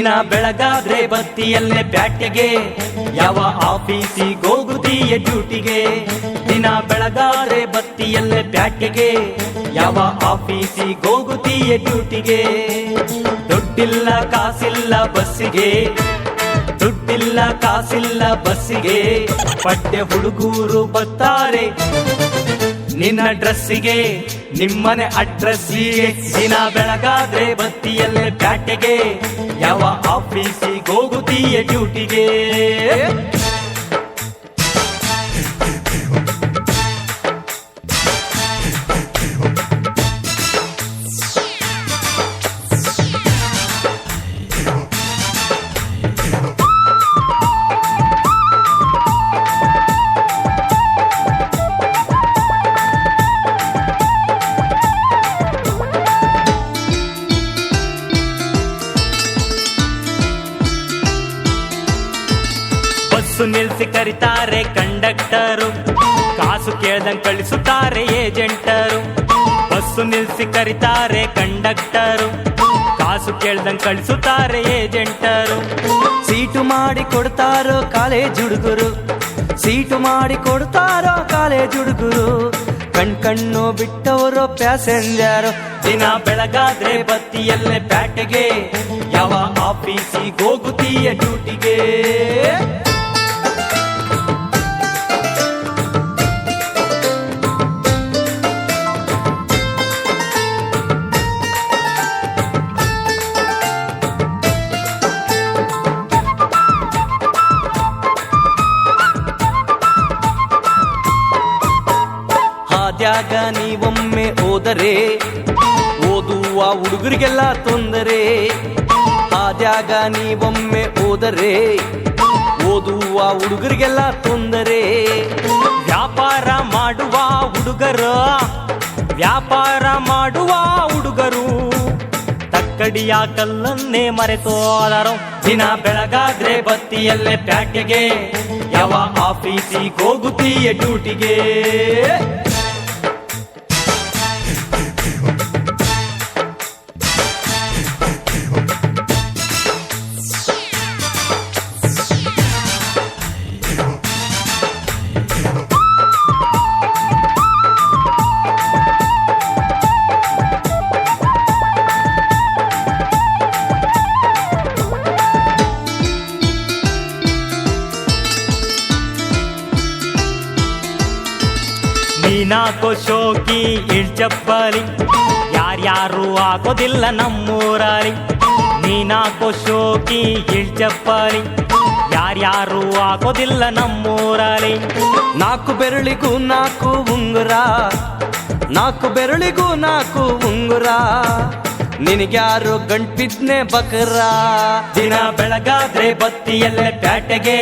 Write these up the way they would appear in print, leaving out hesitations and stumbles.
ದಿನ ಬೆಳಗಾದ್ರೆ ಬತ್ತಿಯಲ್ಲೇ ಪ್ಯಾಟೆಗೆ, ಯಾವ ಆಫೀಸಿಗೋಗುತ್ತೀಯ ಡ್ಯೂಟಿಗೆ. ದಿನ ಬೆಳಗಾದ್ರೆ ಬತ್ತಿಯಲ್ಲೇ ಪ್ಯಾಟೆಗೆ, ಯಾವ ಆಫೀಸಿಗೋಗುತ್ತೀಯ ಡ್ಯೂಟಿಗೆ. ದುಡ್ಡಿಲ್ಲ ಕಾಸಿಲ್ಲ ಬಸ್ಸಿಗೆ, ದುಡ್ಡಿಲ್ಲ ಕಾಸಿಲ್ಲ ಬಸ್ಸಿಗೆ, ಪಡ್ಡೆ ಹುಡುಗೂರು ಬರ್ತಾರೆ ನಿನ್ನ ಡ್ರೆಸ್ಸಿಗೆ, ನಿಮ್ಮನೆ ಅಡ್ರೆಸ್ಸಿಗೆ. ದಿನ ಬೆಳಗಾದ್ರೆ ಬತ್ತಿಯಲ್ಲೇ ಪ್ಯಾಟೆಗೆ, ಯಾವ ಆಫೀಸಿಗೋಗುತ್ತೀಯ ಡ್ಯೂಟಿಗೆ. ಬಸ್ಸು ನಿಲ್ಸಿ ಕರಿತಾರೆ ಕಂಡಕ್ಟರು, ಕಾಸು ಕೇಳ್ದಂಗ್ ಕಳಿಸುತ್ತಾರೆ ಏಜೆಂಟರು. ಬಸ್ಸು ನಿಲ್ಸಿ ಕರಿತಾರೆ ಕಂಡಕ್ಟರು, ಕಾಸು ಕೇಳ್ದಂಗ್ ಕಳಿಸುತ್ತಾರೆ ಏಜೆಂಟರು. ಸೀಟು ಮಾಡಿ ಕೊಡ್ತಾರೋ ಕಾಲೇಜ್ ಹುಡುಗರು, ಸೀಟು ಮಾಡಿ ಕೊಡ್ತಾರೋ ಕಾಲೇಜ್ ಹುಡುಗರು, ಕಣ್ಣು ಬಿಟ್ಟವರು ಪ್ಯಾಸೆಂಜರು. ದಿನ ಬೆಳಗಾದ್ರೆ ಬತ್ತಿಯಲ್ಲೇ ಪ್ಯಾಟೆಗೆ, ಯಾವ ಆಫೀಸಿಗೋಗುತ್ತೀಯ ಡ್ಯೂಟಿಗೆ. ಹಾದ್ಯಾಗ ನೀವೊಮ್ಮೆ ಹೋದರೆ ಓದುವ ಹುಡುಗರಿಗೆಲ್ಲ ತೊಂದರೆ. ಹಾದ್ಯಾಗ ನೀವೊಮ್ಮೆ ಹೋದರೆ ಓದುವ ಹುಡುಗರಿಗೆಲ್ಲ ತೊಂದರೆ. ವ್ಯಾಪಾರ ಮಾಡುವ ಹುಡುಗರು, ವ್ಯಾಪಾರ ಮಾಡುವ ಹುಡುಗರು, ತಕ್ಕಡಿಯ ಕಲ್ಲನ್ನೇ ಮರೆತೋದರು. ದಿನ ಬೆಳಗಾದ್ರೆ ಬತ್ತಿಯಲ್ಲೇ ಪ್ಯಾಟೆಗೆ, ಯಾವ ಆಫೀಸಿಗೋಗುತ್ತೀಯ ಡ್ಯೂಟಿಗೆ. ನೀನಾಕೋ ಶೋಕಿ ಇಳ್ಚಪ್ಪಲಿ, ಯಾರ್ಯಾರು ಆಗೋದಿಲ್ಲ ನಮ್ಮೂರಲ್ಲಿ. ನೀನಾಕೋ ಶೋಕಿ ಇಳ್ಚಪ್ಪಲಿ, ಯಾರ್ಯಾರು ಆಗೋದಿಲ್ಲ ನಮ್ಮೂರಲ್ಲಿ. ನಾಲ್ಕು ಬೆರಳಿಗೂ ನಾಲ್ಕು ಉಂಗುರ, ನಾಲ್ಕು ಬೆರಳಿಗೂ ನಾಲ್ಕು ಉಂಗುರ, ನಿನಗ್ಯಾರು ಗಂಟ್ಬಿದ್ನೆ ಬಕರ. ದಿನ ಬೆಳಗಾದ್ರೆ ಬತ್ತಿಯಲ್ಲೇ ಪ್ಯಾಟೆಗೆ,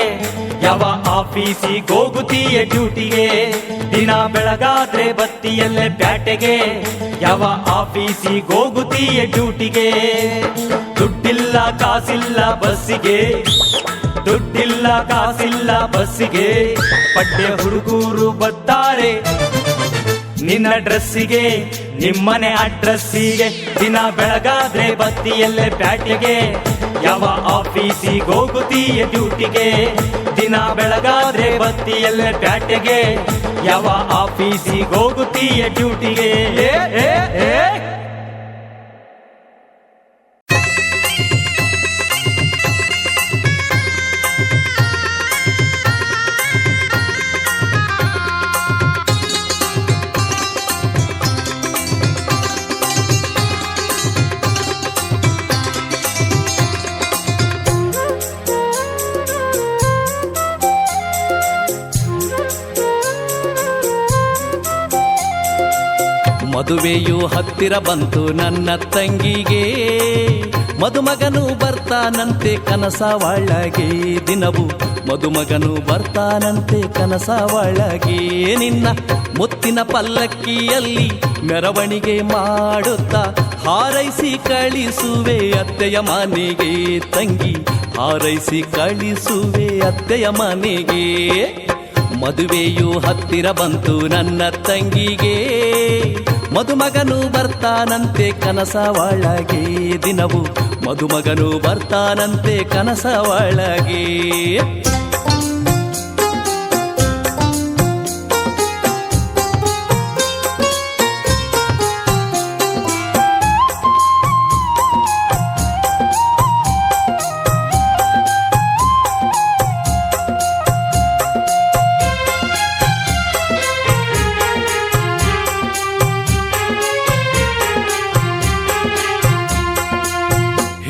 ಯಾವ ಆಫೀಸಿಗೋಗುತ್ತೀಯ ಡ್ಯೂಟಿಗೆ. ದಿನ ಬೆಳಗಾದ್ರೆ ಬತ್ತಿಯಲ್ಲೇ ಪ್ಯಾಟೆಗೆ, ಯಾವ ಆಫೀಸಿಗೋಗುತ್ತೀಯ ಡ್ಯೂಟಿಗೆ. ದುಡ್ಡಿಲ್ಲ ಕಾಸಿಲ್ಲ ಬಸ್ಸಿಗೆ, ದುಡ್ಡಿಲ್ಲ ಕಾಸಿಲ್ಲ ಬಸ್ಸಿಗೆ, ಪಡ್ಡೆ ಹುಡುಗೂರು ಬರ್ತಾರೆ ನಿನ್ನ ಡ್ರೆಸ್ಸಿಗೆ, ನಿಮ್ಮನೆ ಅಡ್ರೆಸ್ಸಿಗೆ. ದಿನ ಬೆಳಗಾದ್ರೆ ಬತ್ತಿಯಲ್ಲೇ ಪ್ಯಾಟೆಗೆ, ಯಾವ ಆಫೀಸಿಗೋಗುತ್ತೀಯ ಡ್ಯೂಟಿಗೆ. ದಿನ ಬೆಳಗಾದ್ರೆ ಬತ್ತಿಯಲ್ಲೇ ಪ್ಯಾಟೆಗೆ, ಯಾವ ಆಫೀಸಿಗೋಗುತ್ತೀಯ ಡ್ಯೂಟಿಗೆ. ಮದುವೆಯು ಹತ್ತಿರ ಬಂತು ನನ್ನ ತಂಗಿಗೆ, ಮದುಮಗನು ಬರ್ತಾನಂತೆ ಕನಸ ಒಳಗೆ. ದಿನವು ಮದುಮಗನು ಬರ್ತಾನಂತೆ ಕನಸ ಒಳಗೆ. ನಿನ್ನ ಮುತ್ತಿನ ಪಲ್ಲಕ್ಕಿಯಲ್ಲಿ ಮೆರವಣಿಗೆ ಮಾಡುತ್ತಾ ಹಾರೈಸಿ ಕಳಿಸುವೆ ಅತ್ತೆಯ ಮನೆಗೆ. ತಂಗಿ ಹಾರೈಸಿ ಕಳಿಸುವೆ ಅತ್ತೆಯ ಮನೆಗೆ. ಮದುವೆಯು ಹತ್ತಿರ ಬಂತು ನನ್ನ ತಂಗಿಗೆ, ಮದುಮಗನು ಬರ್ತಾನಂತೆ ಕನಸ ಒಳಗೆ ದಿನವು ಮದುಮಗನು ಬರ್ತಾನಂತೆ ಕನಸ ಒಳಗೆ.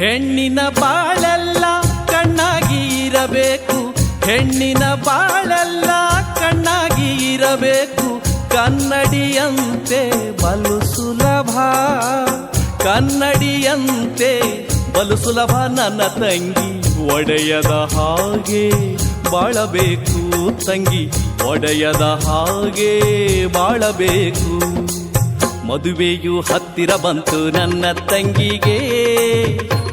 ಹೆಣ್ಣಿನ ಬಾಳೆಲ್ಲ ಕಣ್ಣಾಗಿ ಇರಬೇಕು, ಹೆಣ್ಣಿನ ಬಾಳೆಲ್ಲ ಕಣ್ಣಾಗಿ ಇರಬೇಕು, ಕನ್ನಡಿಯಂತೆ ಬಲು ಸುಲಭ, ಕನ್ನಡಿಯಂತೆ ಬಲು ಸುಲಭ ನನ್ನ ತಂಗಿ, ಒಡೆಯದ ಹಾಗೆ ಬಾಳಬೇಕು ತಂಗಿ, ಒಡೆಯದ ಹಾಗೆ ಬಾಳಬೇಕು. ಮದುವೆಯು ಹತ್ತಿರ ಬಂತು ನನ್ನ ತಂಗಿಗೆ,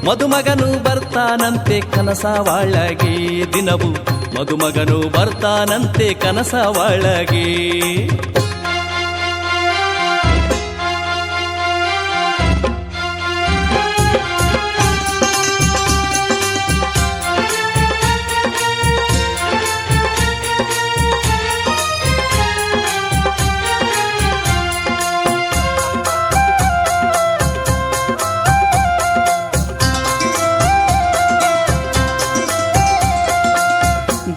ಮದುಮಗನು ಬರ್ತಾನಂತೆ ಕನಸ ಒಳಗೆ ದಿನವು ಮದುಮಗನು ಬರ್ತಾನಂತೆ ಕನಸ ಒಳಗೆ.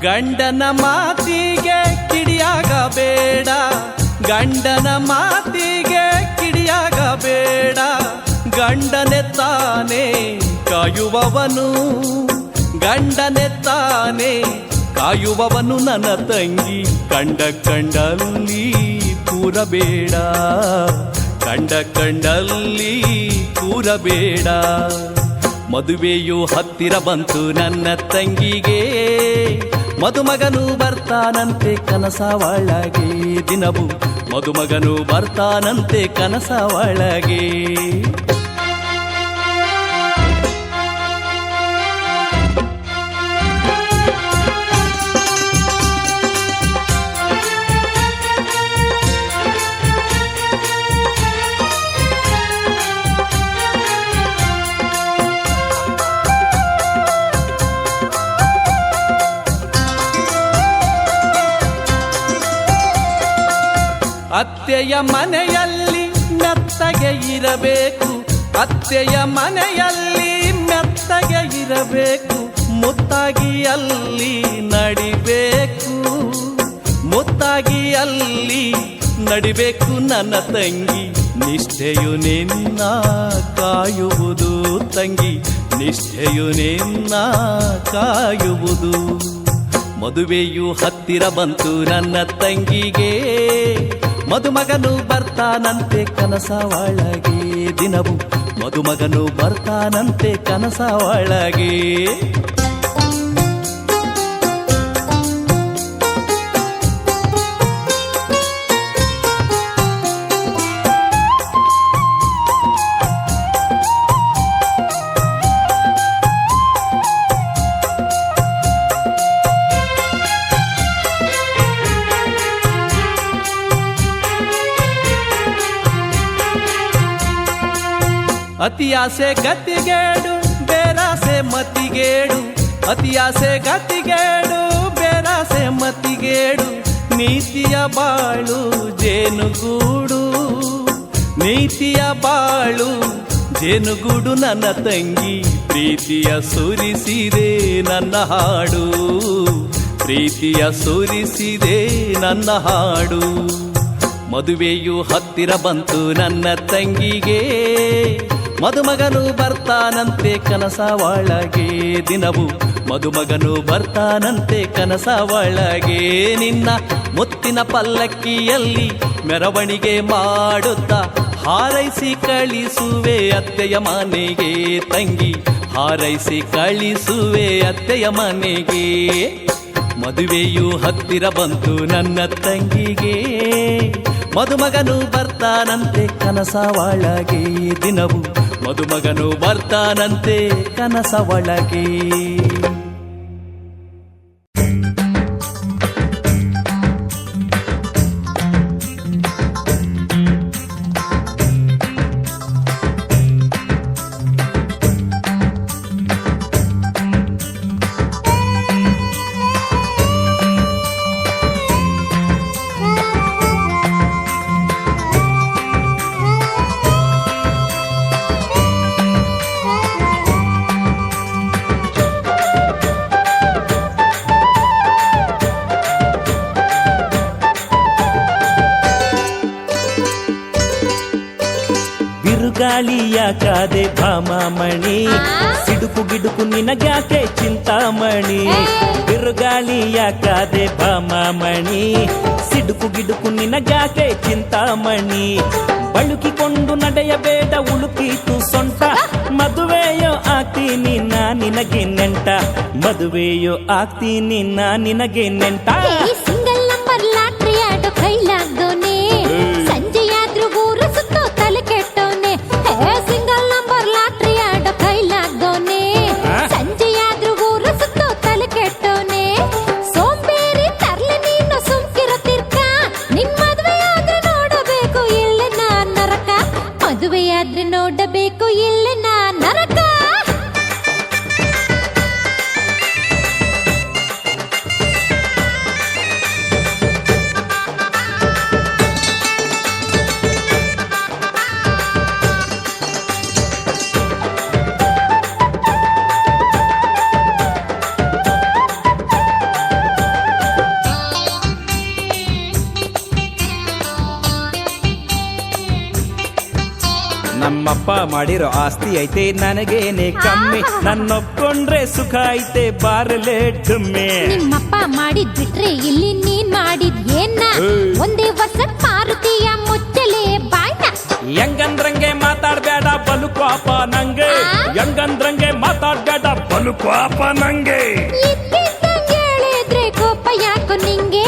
ಗಂಡನ ಮಾತಿಗೆ ಕಿಡಿಯಾಗಬೇಡ, ಗಂಡನ ಮಾತಿಗೆ ಕಿಡಿಯಾಗಬೇಡ, ಗಂಡನೆ ತಾನೇ ಕಾಯುವವನು, ಗಂಡನೆ ತಾನೇ ಕಾಯುವವನು ನನ್ನ ತಂಗಿ, ಕಂಡ ಕಂಡಲ್ಲಿ ಕೂರಬೇಡ, ಕಂಡ ಕಂಡಲ್ಲಿ ಕೂರಬೇಡ. ಮದುವೆಯು ಹತ್ತಿರ ಬಂತು ನನ್ನ ತಂಗಿಗೆ, ಮದುಮಗನು ಬರ್ತಾನಂತೆ ಕನಸ ಒಳಗೆ ದಿನವು ಮದುಮಗನು ಬರ್ತಾನಂತೆ ಕನಸ ಒಳಗೆ. ಅತ್ತೆಯ ಮನೆಯಲ್ಲಿ ಮೆತ್ತಗೆ ಇರಬೇಕು, ಅತ್ತೆಯ ಮನೆಯಲ್ಲಿ ಮೆತ್ತಗೆ ಇರಬೇಕು, ಮುತ್ತಾಗಿ ಅಲ್ಲಿ ನಡಿಬೇಕು, ಮುತ್ತಾಗಿ ಅಲ್ಲಿ ನಡಿಬೇಕು ನನ್ನ ತಂಗಿ, ನಿಷ್ಠೆಯು ನಿನ್ನ ಕಾಯುವುದು ತಂಗಿ, ನಿಷ್ಠೆಯು ನಿನ್ನ ಕಾಯುವುದು. ಮದುವೆಯು ಹತ್ತಿರ ಬಂತು ನನ್ನ ತಂಗಿಗೆ, ಮದುಮಗನು ಬರ್ತಾನಂತೆ ಕನಸ ಒಳಗೆ ದಿನವು ಮದುಮಗನು ಬರ್ತಾನಂತೆ ಕನಸ ಒಳಗೆ. ಅತಿಯಾಸೆ ಗತಿಗೇಡು ಬೇರಾಸೆ ಮತಿಗೇಡು, ಅತಿಯಾಸೆ ಗತಿಗೇಡು ಬೇರಾಸೆ ಮತಿಗೇಡು, ನೀತಿಯ ಬಾಳು ಜೇನುಗೂಡು, ನೀತಿಯ ಬಾಳು ಜೇನುಗೂಡು ನನ್ನ ತಂಗಿ, ಪ್ರೀತಿಯ ಸುರಿಸಿದೆ ನನ್ನ ಹಾಡು, ಪ್ರೀತಿಯ ಸುರಿಸಿದೆ ನನ್ನ ಹಾಡು. ಮದುವೆಯು ಹತ್ತಿರ ಬಂತು ನನ್ನ ತಂಗಿಗೆ, ಮದುಮಗನು ಬರ್ತಾನಂತೆ ಕನಸ ಒಳಗೆ ದಿನವು ಮದುಮಗನು ಬರ್ತಾನಂತೆ ಕನಸ ಒಳಗೆ. ನಿನ್ನ ಮುತ್ತಿನ ಪಲ್ಲಕ್ಕಿಯಲ್ಲಿ ಮೆರವಣಿಗೆ ಮಾಡುತ್ತಾ ಹಾರೈಸಿ ಕಳಿಸುವೆ ಅತ್ತೆಯ ಮನೆಗೆ ತಂಗಿ, ಹಾರೈಸಿ ಕಳಿಸುವೆ ಅತ್ತೆಯ ಮನೆಗೆ. ಮದುವೆಯು ಹತ್ತಿರ ಬಂತು ನನ್ನ ತಂಗಿಗೆ, ಮದುಮಗನು ಬರ್ತಾನಂತೆ ಕನಸ ಒಳಗೆ ದಿನವು ಮದುಮಗನು ಬರ್ತಾನಂತೆ ಕನಸ ಒಳಗೆ. ಬಿರುಗಾಳಿಯ ಕಾದೆ ಭಾಮಾಮಣಿ ಸಿಡುಕು ಗಿಡುಕು ನಿನಗ್ಯಾಕೆ ಚಿಂತಾಮಣಿ ಬಿರುಗಾಳಿಯ ಕಾದೆ ಭಾಮಾಮಣಿ ಸಿಡುಕು ಗಿಡುಕು ನಿನಗ್ಯಾಕೆ ಚಿಂತಾಮಣಿ ಬಳುಕಿಕೊಂಡು ನಡೆಯಬೇಡ ಉಳುಕೀತು ಸೊಂಟ ಮದುವೆಯೋ ಆಗ್ತೀನಿ ನಾ ನಿನಗೆ ನೆಂಟ ಮದುವೆಯೋ ಆಗ್ತೀನಿ ನಾ ನಿನಗೆ ನೆಂಟ ಸಿಂಗಲ್ ನಂಬರ್ ಲಾಟ್ರಿ ಆಡೋ ಕೈಲಾಗ್ದೋನೆ ಸಂಜೆಯಾದ್ರೂ ಊರು ಸುತ್ತೋ ತಲೆ ಕೆಟ್ಟೋನೆ ಸಿಂಗಲ್ ನಂಬರ್ ಲಾಟ್ರಿ ಆಡೋ ಕೈಲಾಗ್ದೋನೆ ಸಂಜೆಯಾದ್ರೂ ಊರು ಸುತ್ತೋ ತಲೆ ಕೆಟ್ಟೋನೆ ಸೋಂಬೇರಿ ತರ್ಲೆ ನೀನು ಸುಮ್ಕಿರತಿರ್ಕ ನಿನ್ ಮದುವೆಯಾದ್ರೆ ನೋಡಬೇಕು ಇಲ್ಲೇ ನಾ ನರಕ ಮದುವೆಯಾದ್ರೆ ನೋಡಬೇಕು ಇಲ್ಲೇ ನಾ ನರಕ ನಮ್ಮಪ್ಪ ಮಾಡಿರೋ ಆಸ್ತಿ ಐತೆ ನನಗೇನೆ ಕಮ್ಮಿ ನನ್ನೊಪ್ಕೊಂಡ್ರೆ ಸುಖ ಐತೆ ಬಾರಲೇ ಡುಮ್ಮೆ ನಿಮ್ಮಪ್ಪ ಮಾಡಿದ್ ಬಿಟ್ರೆ ಇಲ್ಲಿ ನೀನ್ ಮಾಡಿದ್ ಏನ ಒಂದೇ ವರ್ಷ ಮಾರುತಿಯ ಮುಚ್ಚಲೆ ಬಾಯ್ನ ಹೆಂಗಂದ್ರಂಗೆ ಮಾತಾಡ್ಬೇಡ ಬಲುಕೋಪ ನಂಗೆ ಹೆಂಗಂದ್ರಂಗೆ ಮಾತಾಡ್ಬೇಡ ಬಲುಕೋಪ ನಂಗೆ ಇದ್ಕಿದ್ದಂಗೆ ಹೇಳಿದ್ರೆ ಕೋಪ ಯಾಕೋ ನಿಂಗೆ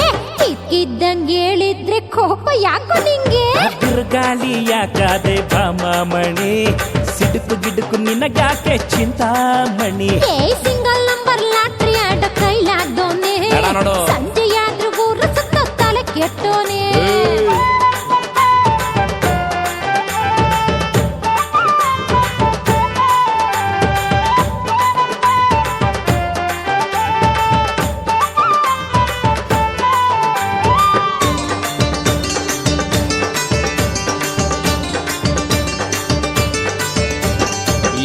ಇದ್ಕಿದ್ದಂಗೆ ಹೇಳಿದ್ರೆ ಕೋಪ ಯಾಕೋ ನಿಂಗೆ ಬಿರುಗಾಳಿಯ ಕಾದೆ ಭಾಮಾಮಣಿ ಸಿಡುಕು ಗಿಡುಕು ನಿನಗ್ಯಾಕೆ ಚಿಂತಾಮಣಿ ಸಿಂಗಲ್ ನಂಬರ್ ಲಾಟ್ರಿ ಆಡ ಕೈಲಾಗ್ದೋನೆ ಬೇಡ ನೋಡು. ಸಂಜೆಯಾದ್ರೂ ಊರು ಸುತ್ತ ತಲೆ ಕೆಟ್ಟೋನೆ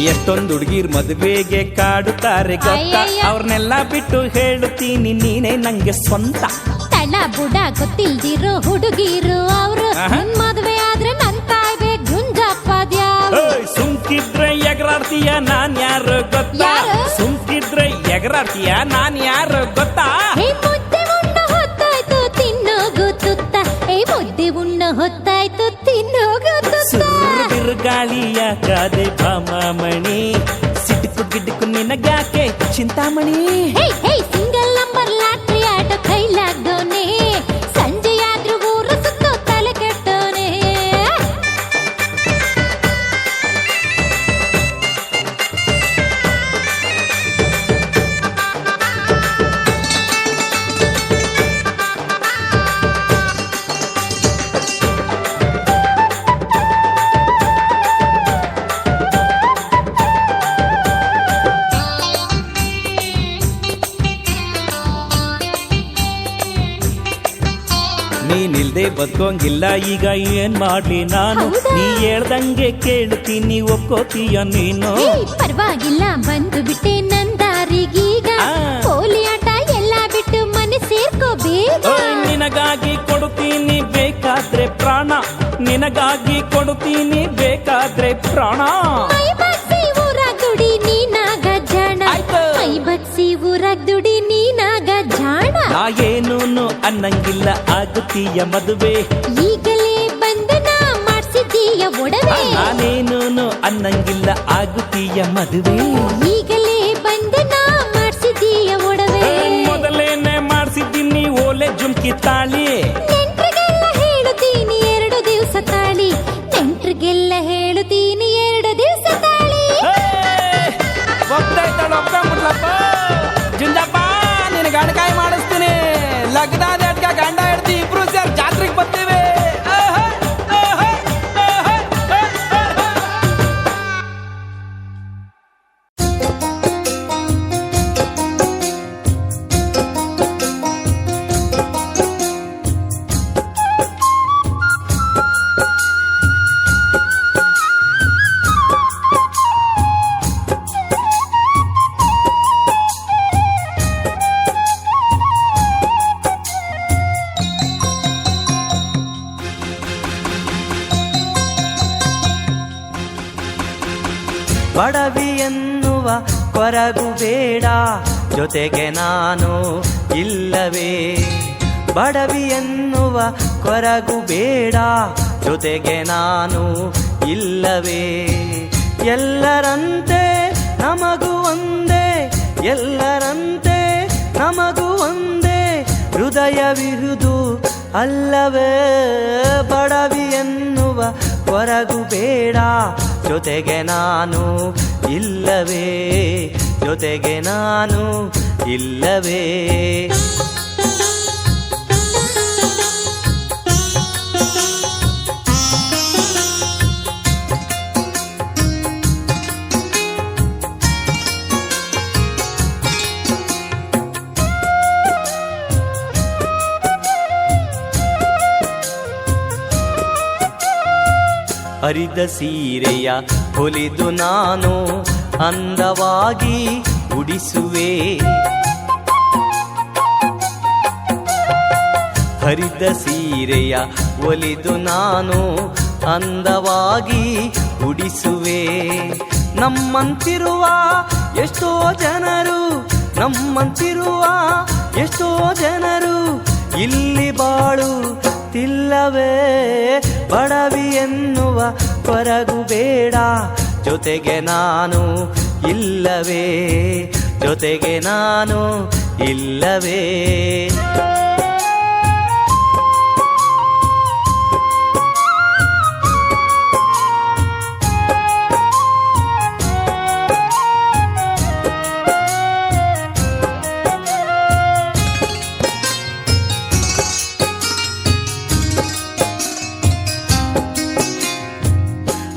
ಎಷ್ಟೊಂದು ಹುಡುಗಿರ್ ಮದುವೆಗೆ ಕಾಡುತ್ತಾರೆ ಗೊತ್ತಾ ಅಯ್ಯಯ್ಯ. ಅವ್ರನ್ನೆಲ್ಲ ಬಿಟ್ಟು ಹೇಳುತ್ತೀನಿ ನೀನೇ ನಂಗೆ ಸ್ವಂತ ತಳ ಬುಡ ಗೊತ್ತಿಲ್ದಿರೋ ಹುಡುಗಿರು ಅವ್ರು ಆಹಾ. ನಿನ್ ಮದ್ವೆ ಆದ್ರೆ ನನ್ ಕಾಯ್ಬೇಕು ಗುಂಜಪ್ಪದ್ಯಾವ್ರು ಏಯ್, ಸುಮ್ಕಿದ್ರೆ ಎಗರಾಡ್ತೀಯ ನಾನ್ ಯಾರು ಗೊತ್ತಾ ಯಾರು? ಸುಮ್ಕಿದ್ರೆ ಎಗರಾಡ್ತೀಯ ನಾನ್ ಯಾರು ಗೊತ್ತಾ ಮುದ್ದೆ ಉಣ್ಣ ಹೊತ್ತಾಯ್ತು ತಿನ್ನೋಗು ತುತ್ತ ಮುದ್ದೆ ಉಣ್ಣ ಹೊತ್ತಾಯ್ತು ತಿನ್ನೋಗು ತುತ್ತ ಸುರ್ರು ಬಿರುಗಾಳಿಯ ಕಾದೆ ಭಾಮಾಮಣಿ ಸಿಡುಕು ಗಿಡುಕು ನಿನಗ್ಯಾಕೆ ಚಿಂತಾಮಣಿ ಸಿಂಗಲ್ ನಂಬರ್ ಲಾಟ್ರಿ ಆಟೋ ಕೈಲಾಗ್ದೋನೆ ಸಂಜೆಯಾದ್ರೂ ಊರು ಸುತ್ತೋ ತಲೆ ಕೆಟ್ಟೋನೆ ನೀನಿಲ್ದೆ ಬದುಕೋಂಗಿಲ್ಲ ಈಗ ಏನ್ ಮಾಡ್ಲಿ ನಾನು ಹೌದಾ? ನೀ ಹೇಳ್ದಂಗೆ ಕೇಳ್ತೀನಿ ಒಪ್ಕೋತೀಯ ನೀನು ಪರವಾಗಿಲ್ಲ ಬಂದು ಬಿಟ್ಟೆ ನನ್ ದಾರಿಗೀಗ ಆ. ಪೋಲಿ ಆಟ ಎಲ್ಲ ಬಿಟ್ಟು ಮನೆ ಸೇರ್ಕೋಬೇಕು ಓಯ್, ನಿನಗಾಗಿ ಕೊಡುತ್ತೀನಿ ಬೇಕಾದ್ರೆ ಪ್ರಾಣ ನಿನಗಾಗಿ ಕೊಡುತ್ತೀನಿ ಬೇಕಾದ್ರೆ ಪ್ರಾಣ ಮೈ ಬಗ್ಸಿ ಊರಾಗ್ ದುಡಿ ನೀನಾಗ ಜಾಣ ಆಯ್ತು. ಮೈ ಬಗ್ಸಿ ಊರಾಗ್ ದುಡಿ ನೀನಾಗ ಜಾಣ ನಾ ಏನೂನು ಅನ್ನಂಗಿಲ್ಲ ಆಗುತ್ತೀಯ ಮದುವೆ ಈಗಲೇ ಬಂಧನ ಮಾಡ್ಸಿದ್ದೀಯ ಒಡವೆ ನಾನೇನೂನು ಅನ್ನಂಗಿಲ್ಲ ಆಗುತ್ತೀಯ ಮದುವೆ ಈಗಲೇ ಬಂಧನ ಮಾಡ್ಸಿದ್ದೀಯ ಒಡವೆ ಮೊದಲೇನೆ ಮಾಡಿಸಿದ್ದೀನಿ ಓಲೆ ಜುಮ್ಕಿ ತಾಳಿ ನೆಂಟ್ರಿಗೆಲ್ಲ ಹೇಳುತ್ತೀನಿ 2 ದಿವಸ ತಾಳಿ ನೆಂಟ್ರಿಗೆಲ್ಲ ಹೇಳುತ್ತೀನಿ 2 ದಿವಸ ತಾಳಿ ಒಪ್ಕೊಂಡ್ಬಿಟ್ಲಪ್ಪ ಜುಂಜಪ್ಪ ನಿನ್ ಗಣಕಾಯಿ ಮಾಡಿಸ್ತೀನಿ ಲಗ್ನಾದ ಗಂಡ ಹೆಡ್ತಿ ಇಬ್ರು ಸೇರಿ ಜಾತ್ರೆಗೆ ಬರ್ತೀವಿ ಬಡವಿ ಎನ್ನುವ ಕೊರಗು ಬೇಡ, ಜೊತೆಗೆ ನಾನು ಇಲ್ಲವೇ. ಬಡವಿ ಎನ್ನುವ ಕೊರಗು ಬೇಡ, ಜೊತೆಗೆ ನಾನು ಇಲ್ಲವೇ. ಎಲ್ಲರಂತೆ ನಮಗೂ ಒಂದೇ, ಎಲ್ಲರಂತೆ ನಮಗೂ ಒಂದೇ ಹೃದಯವಿರುವುದು ಅಲ್ಲವೇ. ಬಡವಿ ಎನ್ನುವ ಕೊರಗು ಬೇಡ, ಜೊತೆಗೆ ನಾನು ಇಲ್ಲವೇ, ಜೊತೆಗೆ ನಾನು ಇಲ್ಲವೇ. ಹರಿದ ಸೀರೆಯ ಹೊಲಿದು ನಾನು ಅಂದವಾಗಿ ಉಡಿಸುವೆ. ಹರಿದ ಸೀರೆಯ ಒಲಿದು ನಾನು ಅಂದವಾಗಿ ಉಡಿಸುವೆ. ನಮ್ಮಂತಿರುವ ಎಷ್ಟೋ ಜನರು, ನಮ್ಮಂತಿರುವ ಎಷ್ಟೋ ಜನರು ಇಲ್ಲಿ ಬಾಳುತ್ತಿಲ್ಲವೇ. ಬಡವಿ ಎನ್ನುವ ಕೊರಗು ಬೇಡ, ಜೊತೆಗೆ ನಾನು ಇಲ್ಲವೇ, ಜೊತೆಗೆ ನಾನು ಇಲ್ಲವೇ.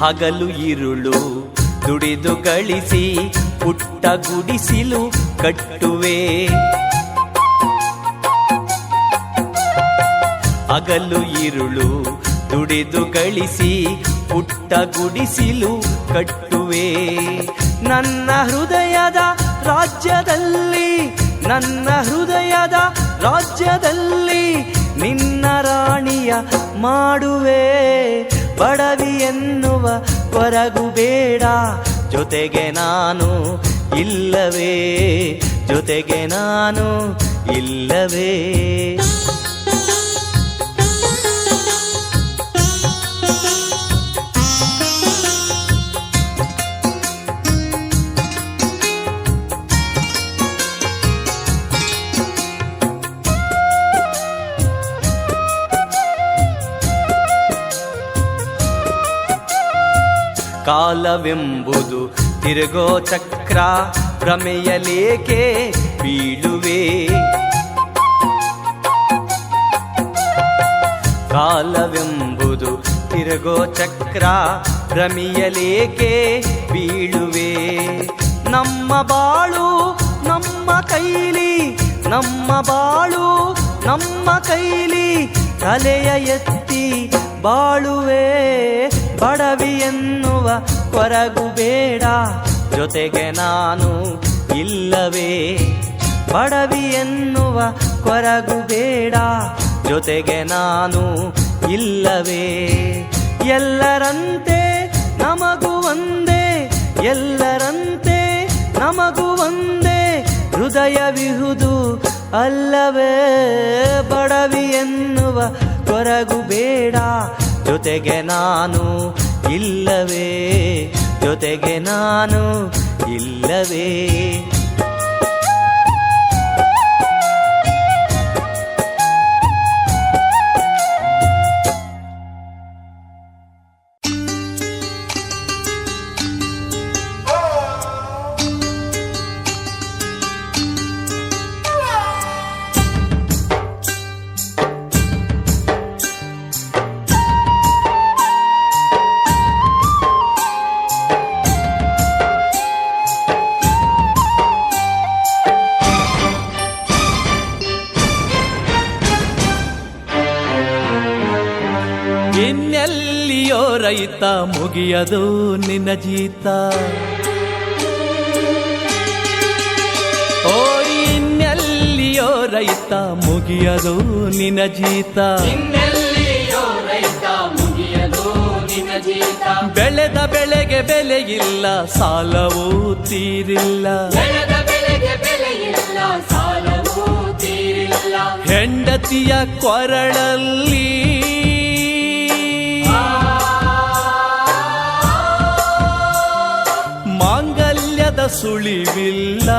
ಹಗಲು ಇರುಳು ದುಡಿದು ಗಳಿಸಿ ಪುಟ್ಟ ಗುಡಿಸಿಲು ಕಟ್ಟುವೆ. ಹಗಲು ಇರುಳು ದುಡಿದು ಗಳಿಸಿ ಪುಟ್ಟ ಗುಡಿಸಿಲು ಕಟ್ಟುವೆ. ನನ್ನ ಹೃದಯದ ರಾಜ್ಯದಲ್ಲಿ, ನನ್ನ ಹೃದಯದ ರಾಜ್ಯದಲ್ಲಿ ನಿನ್ನ ರಾಣಿಯ ಮಾಡುವೆ. ಬಡವಿ ಎನ್ನುವ ಕೊರಗು ಬೇಡ, ಜೊತೆಗೆ ನಾನು ಇಲ್ಲವೇ, ಜೊತೆಗೆ ನಾನು ಇಲ್ಲವೇ. ಕಾಲವೆಂಬುದು ತಿರುಗೋ ಚಕ್ರ, ಭ್ರಮೆಯಲೇಕೆ ಬೀಳುವೆ. ಕಾಲವೆಂಬುದು ತಿರುಗೋ ಚಕ್ರ, ಭ್ರಮೆಯಲೇಕೆ ಬೀಳುವೆ. ನಮ್ಮ ಬಾಳು ನಮ್ಮ ಕೈಲಿ, ನಮ್ಮ ಬಾಳು ನಮ್ಮ ಕೈಲಿ, ತಲೆಯ ಎತ್ತಿ ಬಾಳುವೆ. ಬಡವಿ ಎನ್ನುವ ಕೊರಗು ಬೇಡ, ಜೊತೆಗೆ ನಾನು ಇಲ್ಲವೇ. ಬಡವಿ ಎನ್ನುವ ಕೊರಗು ಬೇಡ, ಜೊತೆಗೆ ನಾನು ಇಲ್ಲವೇ. ಎಲ್ಲರಂತೆ ನಮಗೂ ಒಂದೇ, ಎಲ್ಲರಂತೆ ನಮಗೂ ಒಂದೇ ಹೃದಯವಿಹುದು ಅಲ್ಲವೇ. ಬಡವಿ ಎನ್ನುವ ಕೊರಗು ಬೇಡ, ಜೊತೆಗೆ ನಾನು ಇಲ್ಲವೇ, ಜೊತೆಗೆ ನಾನು ಇಲ್ಲವೇ. ಇನ್ನೆಲ್ಲಿಯೋ ರೈತ ಮುಗಿಯದು ನಿನ್ನ ಜೀತ, ಓ ಇನ್ನೆಲ್ಲಿಯೋ ರೈತ ಮುಗಿಯದು ನಿನ್ನ ಜೀತ, ಇನ್ನೆಲ್ಲಿಯೋ ರೈತ ಮುಗಿಯದು ನಿನ್ನ ಜೀತ. ಜೀತ ಬೆಳೆದ ಬೆಳೆಗೆ ಬೆಲೆ ಇಲ್ಲ, ಸಾಲವೂ ತೀರಿಲ್ಲ. ಬೆಳೆದ ಬೆಳೆಗೆ ಬೆಲೆ ಇಲ್ಲ, ಸಾಲವೂ ತೀರಿಲ್ಲ. ಹೆಂಡತಿಯ ಕೊರಳಲ್ಲಿ ಮಾಂಗಲ್ಯದ ಸುಳಿವಿಲ್ಲ.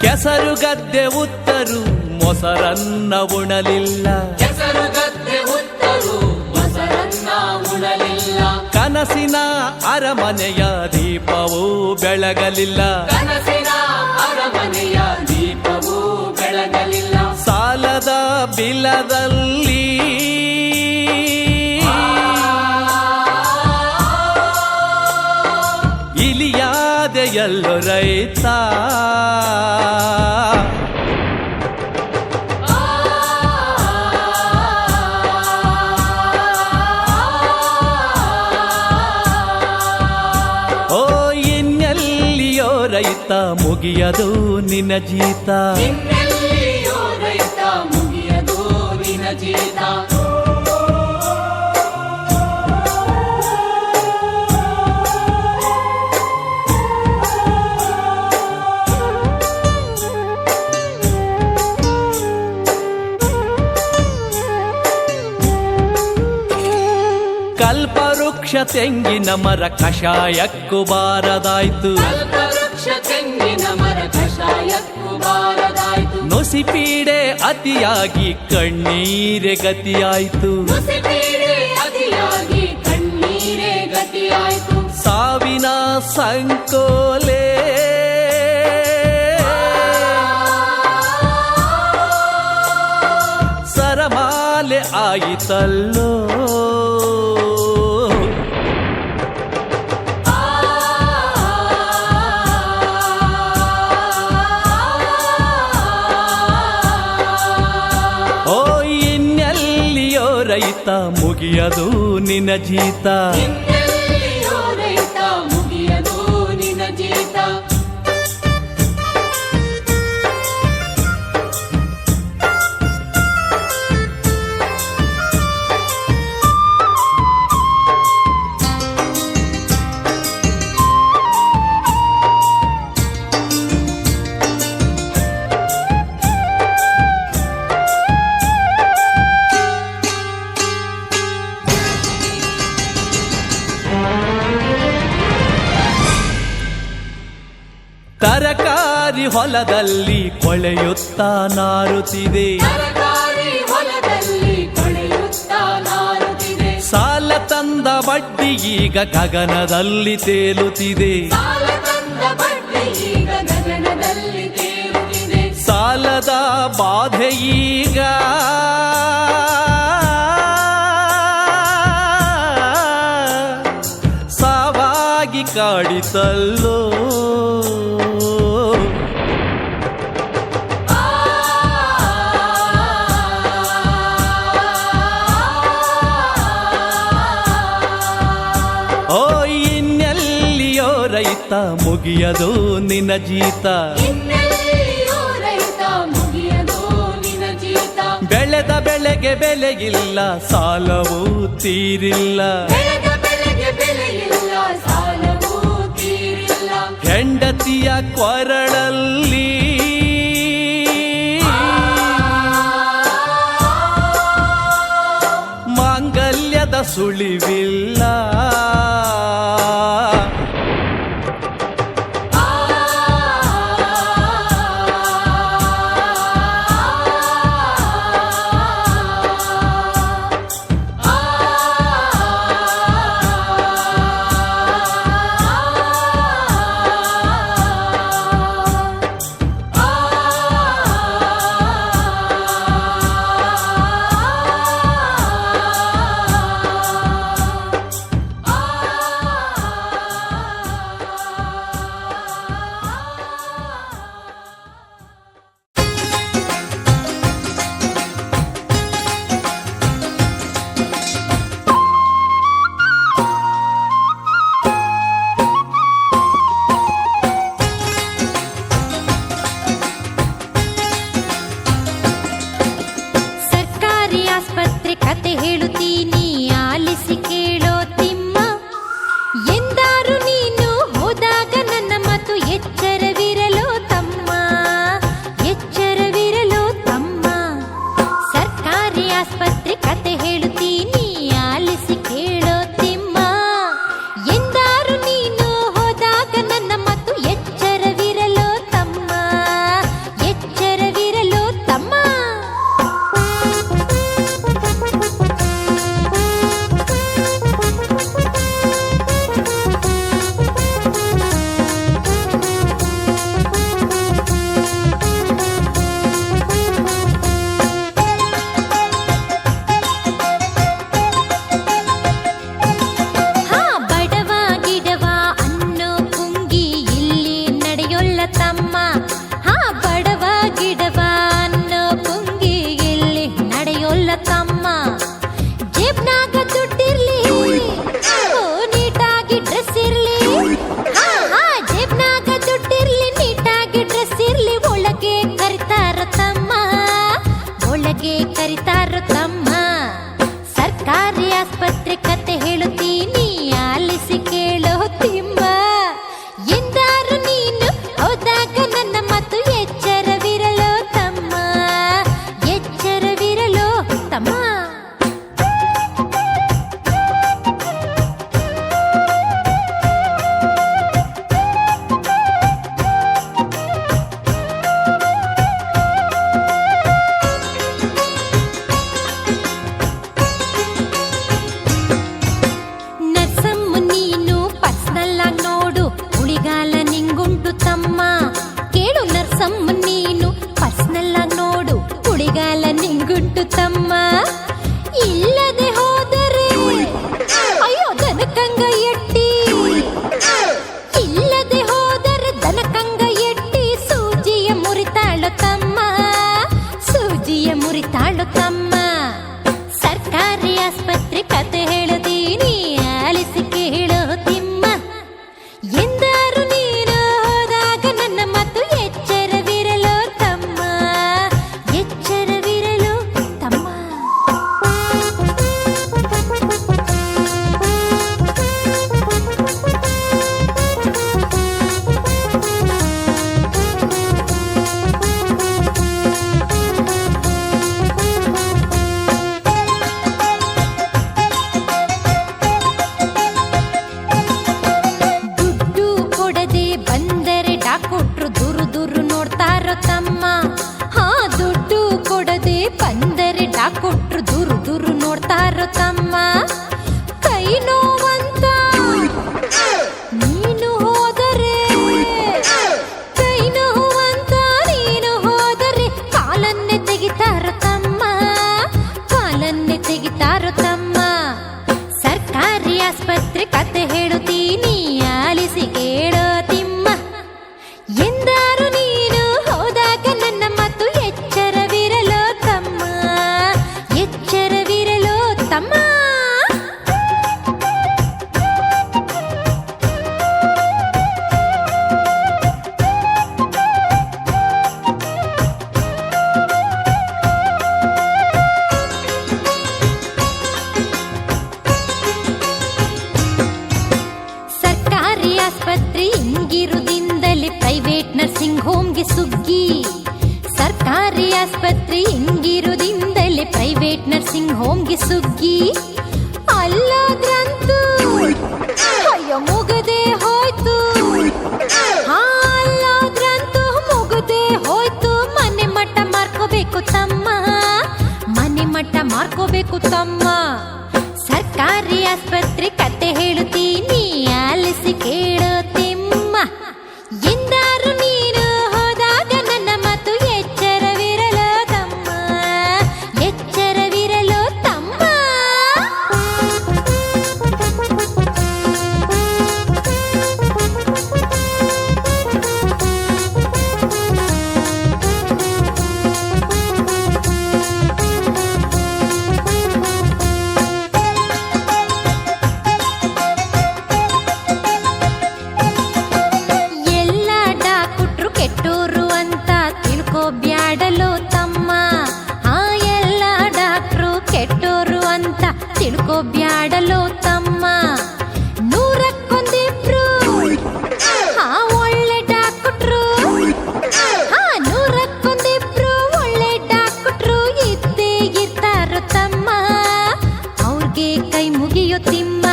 ಕೆಸರು ಗದ್ದೆ ಉತ್ತರು ಮೊಸರನ್ನ ಉಣಲಿಲ್ಲ. ಕೆಸರು ಗದ್ದೆ ಉತ್ತರು ಮೊಸರನ್ನ ಉಣಲಿಲ್ಲ. ಕನಸಿನ ಅರಮನೆಯ ದೀಪವೂ ಬೆಳಗಲಿಲ್ಲ. ಕನಸಿನ ಅರಮನೆಯ ದೀಪವೂ ಬೆಳಗಲಿಲ್ಲ. ಸಾಲದ ಬಿಲದಲ್ಲಿ ಇಲಿಯಾದೆಯಲ್ಲೋ ರೈತ. ಓ ಇನ್ನೆಲ್ಲಿಯೋ ರೈತ ಮುಗಿಯದು ನಿನ್ನ ಜೀತ. ಇನ್ನೆಲ್ಲಿಯೋ ರೈತ ಮುಗಿಯದು ನಿನ್ನ ಜೀತ. ಕಲ್ಪವೃಕ್ಷ ತೆಂಗಿನ ಮರ ಕಷಾಯಕ್ಕೂ ಬಾರದಾಯ್ತು. ಕಲ್ಪವೃಕ್ಷ ತೆಂಗಿನ ಮರ ಕಷಾಯಕ್ಕೂ ಬಾರದಾಯ್ತು. ನುಸಿಪೀಡೆ ಅತಿಯಾಗಿ ಕಣ್ಣೀರೆ ಗತಿಯಾಯ್ತು. ಮುಸಿಪೀಡೆ ಅತಿಯಾಗಿ ಕಣ್ಣೀರೇ ಗತಿಯಾಯ್ತು. ಸಾವಿನ ಸಂಕೋಲೆ ಸರಮಾಲೆ ಆಯಿತಲ್ಲೋ. ಓ ಇನ್ನೆಲ್ಲಿಯೋ ರೈತ ಮುಗಿಯದು ನಿನ್ನ ಜೀತ. ಇನ್ನೆಲ್ಲಿಯೋ ರೈತ ಮುಗಿಯದು ನಿನ್ನ ಜೀತ. ತರಕಾರಿ ಹೊಲದಲ್ಲಿ ಕೊಳೆಯುತ್ತಾ ನಾರುತ್ತಿದೆ. ತರಕಾರಿ ಹೊಲದಲ್ಲಿ ಕೊಳೆಯುತ್ತಾ ನಾರುತ್ತಿದೆ. ಸಾಲ ತಂದ ಬಡ್ಡಿ ಈಗ ಗಗನದಲ್ಲಿ ತೇಲುತ್ತಿದೆ. ಸಾಲ ತಂದ ಬಡ್ಡಿ ಈಗ ಗಗನದಲ್ಲಿ ತೇಲುತ್ತಿದೆ. ಸಾಲದ ಬಾಧೆ ಈಗ ಸಾವಾಗಿ ಕಾಡಿತಲ್ಲೋ. ಓ ಇನ್ನೆಲ್ಲಿಯೋ ರೈತ ಮುಗಿಯದು ನಿನ್ನ ಜೀತ. ಇನ್ನೆಲ್ಲಿಯೋ ರೈತ ಮುಗಿಯದು ನಿನ್ನ ಜೀತ. ಬೆಳೆದ ಬೆಳೆಗೆ ಬೆಲೆಗಿಲ್ಲ, ಸಾಲವೂ ತೀರಿಲ್ಲ. ಬೆಳೆದ ಬೆಳೆಗೆ ಬೆಲೆ ಇಲ್ಲ, ಸಾಲವೂ ತೀರಿಲ್ಲ. ಹೆಂಡತಿಯ ಕೊರಳಲ್ಲಿ ಮಾಂಗಲ್ಯದ ಸುಳಿವಿಲ್ಲ. ಆಸ್ಪತ್ರೆ ಕತೆ ಹೇಳುತ್ತೀನಿ ಆಲಿಸಿ ಕೇಳೋ ತಿಮ್ಮ. ಎಂದಾರು ನೀನು ಹೋದಾಗ ನನ್ನ ಮತ್ತು ಎಚ್ಚರವಿರಲೋ ತಮ್ಮ, ಎಚ್ಚರವಿರಲೋ ತಮ್ಮ. ಸರ್ಕಾರಿ ಆಸ್ಪತ್ರೆ ಹಿಂಗಿರುದಿಂದಲೇ ಪ್ರೈವೇಟ್ ನರ್ಸಿಂಗ್ ಹೋಮ್ಗೆ ಸುಗ್ಗಿ. ಸರ್ಕಾರಿ ಆಸ್ಪತ್ರೆ ಹಿಂಗಿರುದಿಂದಲೇ ಪ್ರೈವೇಟ್ ನರ್ಸಿಂಗ್ ಹೋಮ್ಗೆ ಸುಗ್ಗಿ. ಅಲ್ಲದ್ರಂತೂ ಅಯ್ಯೋ ಮುಗದೆ ಹೋಯ್ತು, ಅಲ್ಲದ್ರಂತೂ ಮುಗದೆ ಹೋಯ್ತು. ಮನೆ ಮಟ್ಟ ಮಾರ್ಕೋಬೇಕು ತಮ್ಮ, ಮನೆ ಮಟ್ಟ ಮಾರ್ಕೋಬೇಕು ತಮ್ಮ. ಸರ್ಕಾರಿ ಆಸ್ಪತ್ರೆ ಕತೆ ಹೇಳುತ್ತೀನಿ ಆಲಿಸಿ ಕೇಳೋ ತಿಮ್ಮ. ಎಂದಾರು ನೀನು ಹೋದಾಗ ನನ್ನ ಮತ್ತು ಎಚ್ಚರವಿರಲೋ ತಮ್ಮ, ಎಚ್ಚರವಿರಲೋ ತಮ್ಮ. ಎಲ್ಲ ಡಾಕ್ಟ್ರು ಕೆಟ್ಟೋರು ಅಂತ ತಿಳ್ಕೊಬ್ಯಾಡಲೋ ತಮ್ಮ. ಎಲ್ಲ ಡಾಕ್ಟ್ರು ಕೆಟ್ಟೋರು ಅಂತ ತಿಳ್ಕೊಬ್ಯಾಡಲೋ ತಮ್ಮ. ನೂರಕ್ಕೊಂದಿಬ್ರು ಒಳ್ಳೆ ಡಾಕ್ಟ್ರು, ನೂರಕ್ಕೊಂದಿಬ್ರು ಒಳ್ಳೆ ಡಾಕ್ಟ್ರು ಇದ್ದೇ ಇರ್ತಾರೋ ತಮ್ಮ. ಅವ್ರಿಗೆ ಕೈ ಮುಗಿಯೋ ತಿಮ್ಮ.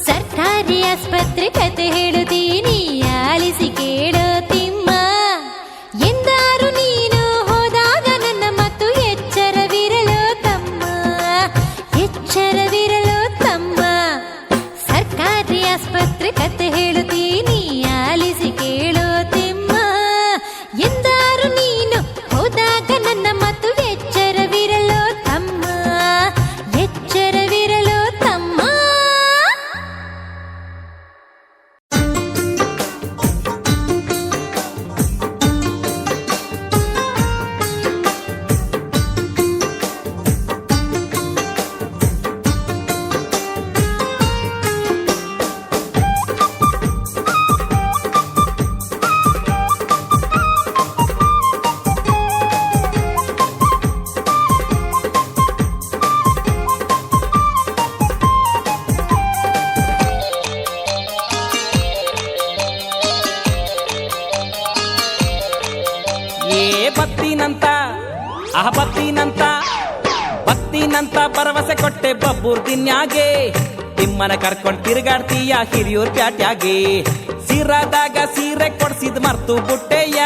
ಸರ್ಕಾರಿ ಆಸ್ಪತ್ರೆ ಕತೆ ಹೇಳುತ್ತೀನಿ ಆಲಿಸಿ ಕೇಳೋ ತಿಮ್ಮ. ಎಂದಾರು ನೀನು ಹೋದಾಗ ನನ್ನ ಮತ್ತು ಎಚ್ಚರವಿರಲೋ ತಮ್ಮ, ಎಚ್ಚರವಿರಲೋ ತಮ್ಮ. ಸರ್ಕಾರಿ ಆಸ್ಪತ್ರೆ ಕತೆ ಹೇಳುತ್ತೀನಿ ಆಲಿಸಿ ಕೇಳೋ ತಿಮ್ಮ. ಎಂದಾರು ನೀನು ಹೋದಾಗ ನನ್ನ ಮತ್ತು ಎಚ್ಚರವಿರಲೋ ತಮ್ಮ, ಎಚ್ಚರವಿರಲೋ ತಮ್ಮ. ಬತ್ತಿನಂತ ಬತ್ತಿನಂತ ಬತ್ತಿನಂತ ಭರವಸೆ ಕೊಟ್ಟೆ ಬಬ್ಬೂರ್ ದಿನ್ಯಾಗೆ. ತಿಮ್ಮನ ಕರ್ಕೊಂಡ್ ತಿರುಗಾಡ್ತೀಯ ಹಿರಿಯೂರ್ ಪ್ಯಾಟ್ಯಾಗೆ. ಸಿರಾದಾಗ ಸೀರೆ ಕೊಡ್ಸಿದ್ ಮರ್ತು ಬುಟ್ಟೆಯ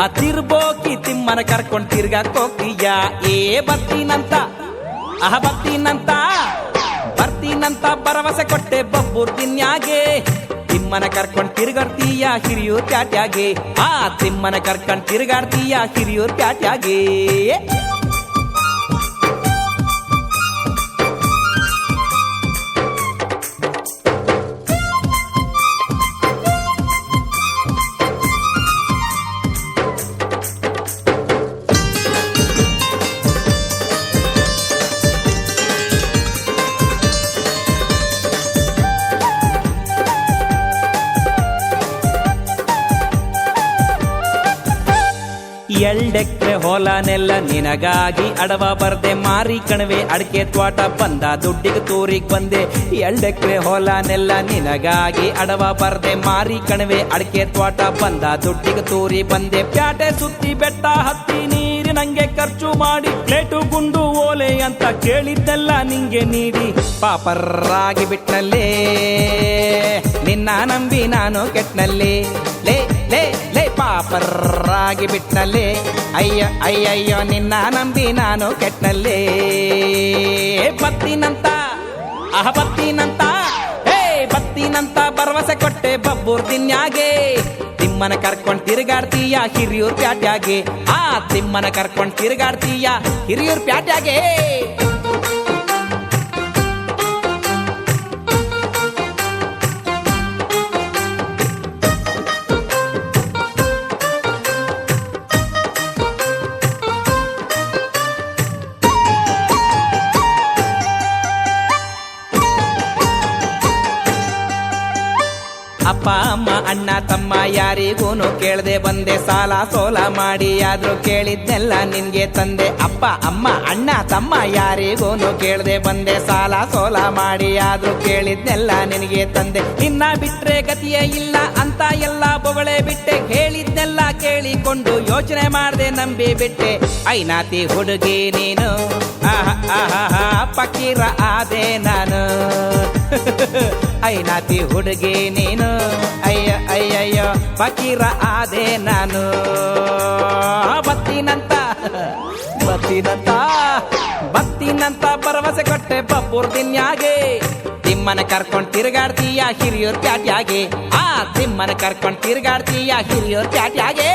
ಆ ತಿರ್ಬೋಕಿ ತಿಮ್ಮನ ಕರ್ಕೊಂಡ್ ತಿರ್ಗಾಕ್ ಹೋಗ್ತೀಯ. ಬತ್ತಿನಂತ ಬತ್ತಿನಂತ ಬರ್ತೀನಂತ ಭರವಸೆ ಕೊಟ್ಟೆ ಬಬ್ಬೂರ್ ದಿನ್ಯಾಗೆ. ತಿಮ್ಮನ ಕರ್ಕೊಂಡ್ ತಿರುಗಾಡ್ತೀಯ ಹಿರಿಯೂರ್ ಪ್ಯಾಟ್ಯಾಗೆ. ತಿಮ್ಮನ ಕರ್ಕೊಂಡ್ ತಿರುಗಾಡ್ತೀಯ ಹಿರಿಯೂರ್ ಪ್ಯಾಟ್ಯಾಗೆ. ಎಲ್ಡೆಕ್ರೆ ಹೊಲನೆಲ್ಲ ನಿನಗಾಗಿ ಅಡವ ಬರ್ದೆ. ಮಾರಿ ಕಣವೆ ಅಡಿಕೆ ತ್ವಾಟ ಬಂದ ದುಡ್ಡಿಗೆ ತೋರಿಗ್ ಬಂದೆ. ಎಲ್ಡೆಕ್ರೆ ಹೊಲನೆಲ್ಲ ನಿನಗಾಗಿ ಅಡವ ಬರ್ದೆ. ಮಾರಿ ಕಣವೆ ಅಡಿಕೆ ತ್ವಾಟ ಬಂದ ದುಡ್ಡಿಗೆ ತೋರಿ ಬಂದೆ. ಪ್ಯಾಟೆ ಸುತ್ತಿ ಬೆಟ್ಟ ಹತ್ತಿ ನೀರಿನಂಗೆ ಖರ್ಚು ಮಾಡಿ ಪ್ಲೇಟು ಗುಂಡು ಓಲೆ ಅಂತ ಕೇಳಿದ್ದೆಲ್ಲ ನಿಂಗೆ ನೀಡಿ ಪಾಪರ್ರಾಗಿ ಬಿಟ್ನಲ್ಲೇ. ನಿನ್ನ ನಂಬಿ ನಾನು ಕೆಟ್ನಲ್ಲಿ ಲೇ ಲೇ ಲೇ ಪಾಪರ್ರಾಗಿ ಬಿಟ್ನಲ್ಲೇ. ಅಯ್ಯ ಅಯ್ಯಯ್ಯೋ ನಿನ್ನ ನಂಬಿ ನಾನು ಕೆಟ್ನಲ್ಲೇ. ಬತ್ತಿನಂತ ಬತ್ತಿನಂತ ಬತ್ತಿನಂತ ಭರವಸೆ ಕೊಟ್ಟೆ ಬಬ್ಬೂರ್ ದಿನ್ಯಾಗೆ. ತಿಮ್ಮನ ಕರ್ಕೊಂಡ್ ತಿರುಗಾಡ್ತೀಯ ಹಿರಿಯೂರ್ ಪ್ಯಾಟ್ಯಾಗೆ. ತಿಮ್ಮನ ಕರ್ಕೊಂಡ್ ತಿರುಗಾಡ್ತೀಯ ಹಿರಿಯೂರ್ ಪ್ಯಾಟ್ಯಾಗೆ. ಅಪ್ಪ ಅಮ್ಮ ಅಣ್ಣ ತಮ್ಮ ಯಾರಿಗೂನು ಕೇಳದೆ ಬಂದೆ, ಸಾಲ ಸೋಲ ಮಾಡಿ ಆದ್ರೂ ಕೇಳಿದ್ನೆಲ್ಲ ನಿನ್ಗೆ ತಂದೆ. ಅಪ್ಪ ಅಮ್ಮ ಅಣ್ಣ ತಮ್ಮ ಯಾರಿಗೂನು ಕೇಳದೆ ಬಂದೆ, ಸಾಲ ಸೋಲ ಮಾಡಿ ಆದ್ರೂ ಕೇಳಿದ್ನೆಲ್ಲ ನಿನಗೆ ತಂದೆ. ನಿನ್ನ ಬಿಟ್ರೆ ಗತಿಯೇ ಇಲ್ಲ ಅಂತ ಎಲ್ಲ ಬೊಗಳೆ ಬಿಟ್ಟೆ, ಹೇಳಿದ್ನೆಲ್ಲ ಕೇಳಿಕೊಂಡು ಯೋಚನೆ ಮಾಡ್ದೆ ನಂಬಿ ಬಿಟ್ಟೆ. ಐನಾತಿ ಹುಡುಗಿ ನೀನು ಪಕೀರ ಆದೆ ನಾನು. ಐನಾತಿ ಹುಡುಗಿ ನೀನು ಅಯ್ಯ ಅಯ್ಯಯ್ಯೋ ಪಕೀರ ಆದೆ ನಾನು. ಬತ್ತಿನಂತ ಬತ್ತಿನಂತ ಬತ್ತಿನಂತ ಭರವಸೆ ಕೊಟ್ಟೆ ಬಬ್ಬೂರ್ ದಿನ್ಯಾಗೆ. ತಿಮ್ಮನ ಕರ್ಕೊಂಡ್ ತಿರುಗಾಡ್ತೀಯ ಹಿರಿಯೋರ್ ಪ್ಯಾಟ್ಯಾಗೆ. ಆ ತಿಮ್ಮನ ಕರ್ಕೊಂಡ್ ತಿರುಗಾಡ್ತೀಯ ಹಿರಿಯೋರ್ ಪ್ಯಾಟ್ಯಾಗೆ.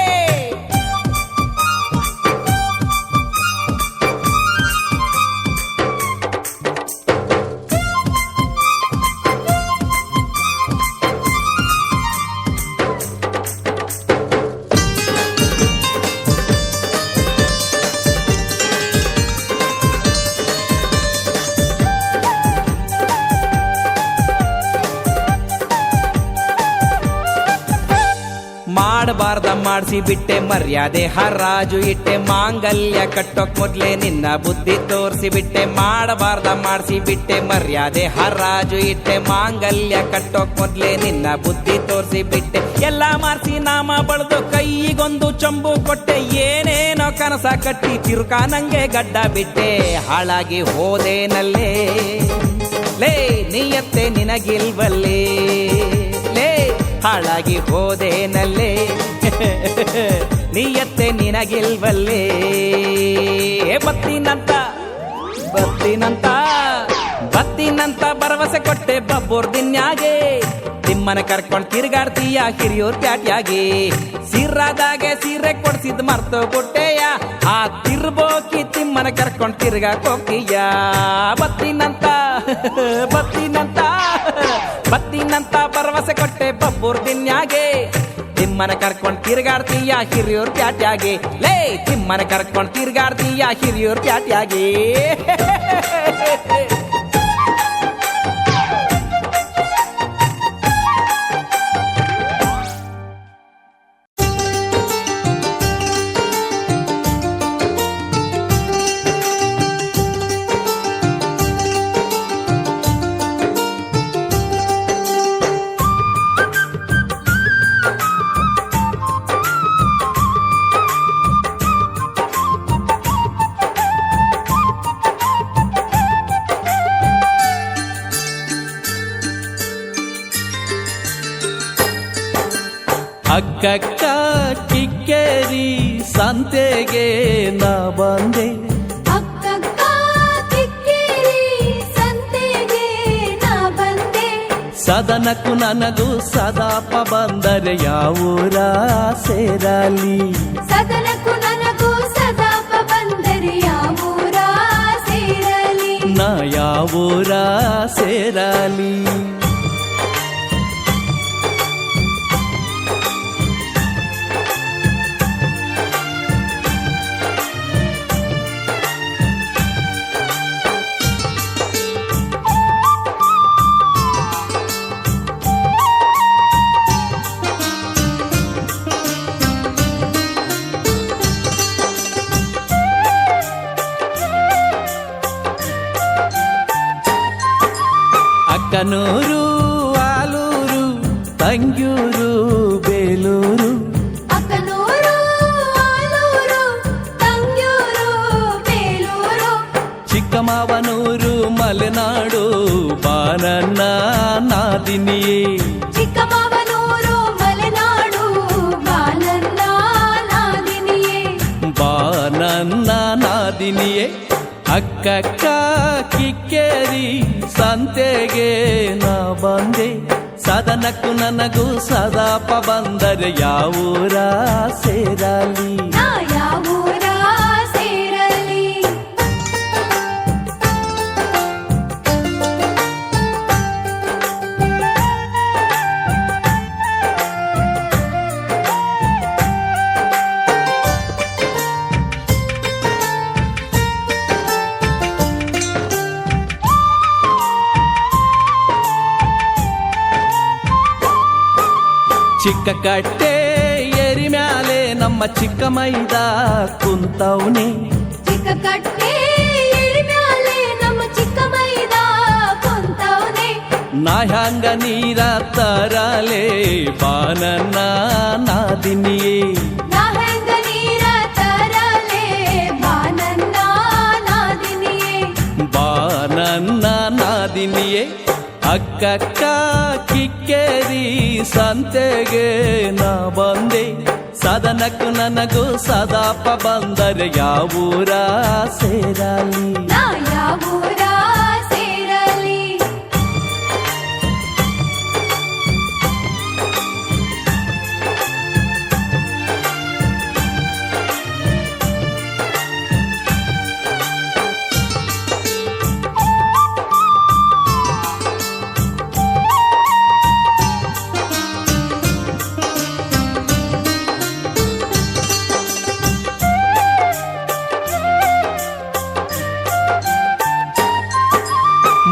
ಮಾಡಬಾರ್ದ ಮಾಡಿಸಿ ಬಿಟ್ಟೆ ಮರ್ಯಾದೆ ಹರಾಜು ಇಟ್ಟೆ, ಮಾಂಗಲ್ಯ ಕಟ್ಟೋಕ್ ಮೊದ್ಲೇ ನಿನ್ನ ಬುದ್ಧಿ ತೋರಿಸಿ ಬಿಟ್ಟೆ. ಮಾಡಬಾರ್ದ ಮಾಡಿಸಿ ಬಿಟ್ಟೆ ಮರ್ಯಾದೆ ಹರಾಜು ಇಟ್ಟೆ, ಮಾಂಗಲ್ಯ ಕಟ್ಟೋಕ್ ಮೊದ್ಲೇ ನಿನ್ನ ಬುದ್ಧಿ ತೋರಿಸಿ ಬಿಟ್ಟೆ. ಎಲ್ಲ ಮಾರ್ಸಿ ನಾಮ ಬಳದು ಕೈಗೊಂದು ಚಂಬು ಕೊಟ್ಟೆ, ಏನೇನೋ ಕನಸ ಕಟ್ಟಿ ತಿರುಕ ನಂಗೆ ಗಡ್ಡ ಬಿಟ್ಟೆ. ಹಾಳಾಗಿ ಹೋದೇನಲ್ಲೇ ಲೇ ನಿಯತ್ತೆ ನಿನಗಿಲ್ವಲ್ಲೇ, ಲೇ ಹಾಳಾಗಿ ಹೋದೇನಲ್ಲೇ ನಿಯತ್ತೆ ನಿನಗಿಲ್ವಲ್ಲೇ. ಬತ್ತಿನಂತ ಬತ್ತಿನಂತ ಬತ್ತಿನಂತ ಭರವಸೆ ಕೊಟ್ಟೆ ಬಬ್ಬೂರ್ ದಿನ್ಯಾಗೆ. ತಿಮ್ಮನ ಕರ್ಕೊಂಡ್ ತಿರುಗಾಡ್ತೀಯ ಹಿರಿಯೋರ್ ಪ್ಯಾಟ್ಯಾಗೆ. ಸಿರ್ರಾದಾಗೆ ಸೀರೆ ಕೊಡ್ಸಿದ್ ಮರ್ತು ಬಿಟ್ಟೆಯ, ಆ ತಿರ್ಬೋಕಿ ತಿಮ್ಮನ ಕರ್ಕೊಂಡ್ ತಿರ್ಗಾಕ್ ಹೋಗ್ತೀಯ. ಬತ್ತಿನಂತ ಬತ್ತಿನಂತ ಬತ್ತಿನಂತ ಭರವಸೆ ಕೊಟ್ಟೆ ಬಬ್ಬೂರ್ ದಿನ್ಯಾಗೆ. ತಿಮ್ಮನ ಕರ್ಕೊಂಡ್ ತಿರುಗಾಡ್ತೀಯ ಹಿರಿಯೋರ್ ಪ್ಯಾಟ್ಯಾಗೆ. ಲೇ ತಿಮ್ಮನ ಕರ್ಕೊಂಡ್ ತಿರುಗಾಡ್ತೀಯ ಹಿರಿಯೋರ್ ಪ್ಯಾಟ್ಯಾಗೆ. ಅಕ್ಕಕ್ಕ ಕಿಕ್ಕೇರಿ ಸಂತೆಗೆ ನಾ ಬಂದೆ, ಅಕ್ಕಕ್ಕ ಕಿಕ್ಕೇರಿ ಸಂತೆಗೆ ನಾ ಬಂದೆ. ಸದನಕ್ಕೂ ನನಗೂ ಸದಾಪ ಬಂದರೆ ಯಾವೂರ ಸೇರಲಿ. ಸದನಕ್ಕೂ ನನಗೂ ಸದಾಪ ಬಂದರೆ ಯಾವೂರ ಸೇರಲಿ. ನಾ ಯಾವೂರ ಸೇರಲಿ. ಅಕ್ಕನೂರು ಆಲೂರು ತಂಗ್ಯೂರು ಬೇಲೂರು, ಅಕ್ಕನೂರು ಆಲೂರು ತಂಗ್ಯೂರು ಬೇಲೂರು, ಚಿಕ್ಕಮಾವನೂರು ಮಲೆನಾಡು ಬಾನನ್ನ ನಾದಿನಿಯೇ. ಚಿಕ್ಕಮಾವನೂರು ಮಲೆನಾಡು ಬಾನನ್ನ ನಾದಿನಿಯೇ. ಬಾನನ್ನ ನಾದಿನಿಯೇ. ಅಕ್ಕಕ್ಕ ಕಿಕ್ಕೇರಿ ಸಂತೆಗೆ ನಾ ಬಂದೆ, ಸದನಕ್ಕೂ ನನಗೂ ಸದಾಪ ಬಂದರೆ ಯಾವೂರ ಸೇರಲಿ. ನಾ ಯಾವೂರ ಸೇರಲಿ. ಚಿಕ್ಕ ಕಟ್ಟೆ ಏರಿ ಮ್ಯಾಲೆ ನಮ್ಮ ಚಿಕ್ಕ ಮೈದ ಕುಂತವ್ನೆ ಚಿಕ್ಕ ಕಟ್ಟೆ ಎಳಿ ಮ್ಯಾಲೆ ನಮ್ಮ ಚಿಕ್ಕ ಮೈದ ಕುಂತವ್ನೆ ನಾ ಹ್ಯಾಂಗ ನೀರ ತರಲೆ ಬಾನನ್ನ ನಾದಿನಿಯೇ ನಾ ಹೆಂಗ ನೀರ ತರಲೆ ಬಾನನ್ನ ನಾದಿನಿಯೇ ಬಾನನ್ನ ನಾದಿನಿಯೇ ಅಕ್ಕಕ್ಕ ಕಿಕ್ಕೇರಿ ಸಂತೆಗೆ ನಾ ಬಂದೆ ಸದನಕ್ಕೂ ನನಗೂ ಸದಾಪ ಬಂದರೆ ಯಾವೂರ ಸೇರಲಿ ನಾ ಯಾವೂರ ಸೇರಲಿ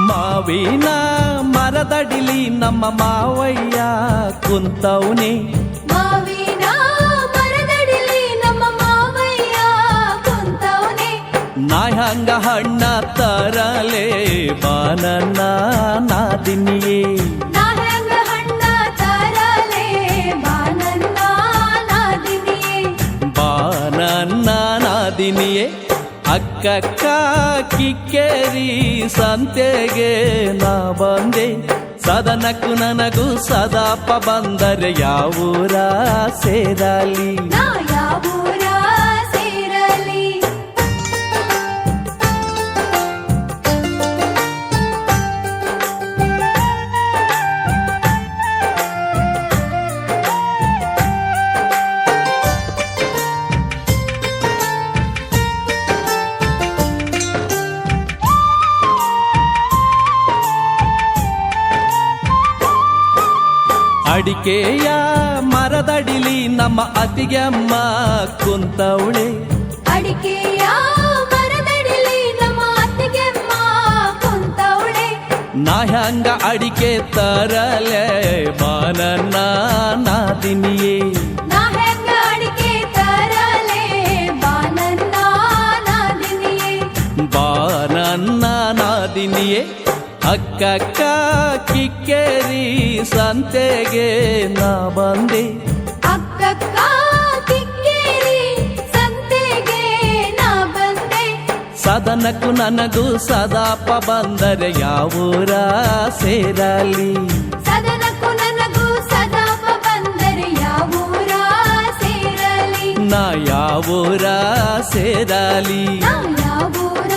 ಮಾವಿನ ಮರದಡಿಲಿ ನಮ್ಮ ಮಾವಯ್ಯ ಕುಂತವ್ನೆ ಮಾವಿನ ಮರದಡಿಲಿ ನಮ್ಮ ಮಾವಯ್ಯ ಕುಂತವ್ನೆ ನಾ ಹಂಗ ಹಣ್ಣ ತರಲೆ ಬಾನನ್ನ ನಾದಿನಿಯೇ ನಾ ಹೆಂಗ ಹಣ್ಣ ತರಲೆ ಬಾನನ್ನ ನಾದಿನಿಯೇ ಬಾನನ್ನ ನಾದಿನಿಯೇ ಅಕ್ಕಕ್ಕ ಕಿಕ್ಕೇರಿ ಸಂತೆಗೆ ನಾ ಬಂದೆ ಸದನಕ್ಕೂ ನನಗೂ ಸದಾಪ ಬಂದರೆ ಯಾವೂರ ಸೇರಲಿ ನಾ ಯಾವೂರ ಸೇರಲಿ ಅಡಿಕೆಯ ಮರದಡಿಲಿ ನಮ್ಮ ಅತ್ತಿಗೆಮ್ಮ ಕುಂತವಳೆ ಅಡಿಕೆಯ ಮರದಡಿಲಿ ನಮ್ಮ ಅತ್ತಿಗೆಮ್ಮ ಕುಂತವಳೆ ನಾ ಹ್ಯಾಂಗ ಅಡಿಕೆ ತರಲೆ ಬಾನನ್ನ ನಾದಿನಿಯೇ ನಾ ಹೆಂಗ ಅಡಿಕೆ ತರಲೆ ಬಾನನ್ನ ನಾದಿನಿಯೇ ಬಾನನ್ನ ನಾದಿನಿಯೇ ಅಕ್ಕಕ್ಕ ಕಿಕ್ಕೇರಿ ಸಂತೆಗೆ ನಾ ಬಂದೆ ಅಕ್ಕಕ್ಕ ಕಿಕ್ಕೇರಿ ಸಂತೆಗೆ ನಾ ಬಂದೆ ಸದನಕ್ಕೂ ನನಗೂ ಸದಾಪ ಬಂದರೆ ಯಾವೂರ ಸೇರಲಿ ಸದನಕ್ಕೂ ನನಗೂ ಸದಾಪ ಬಂದರೆ ಯಾವೂರ ಸೇರಲಿ ನಾ ಯಾವೂರ ಸೇರಲಿ ನಾ ಯಾವೂರ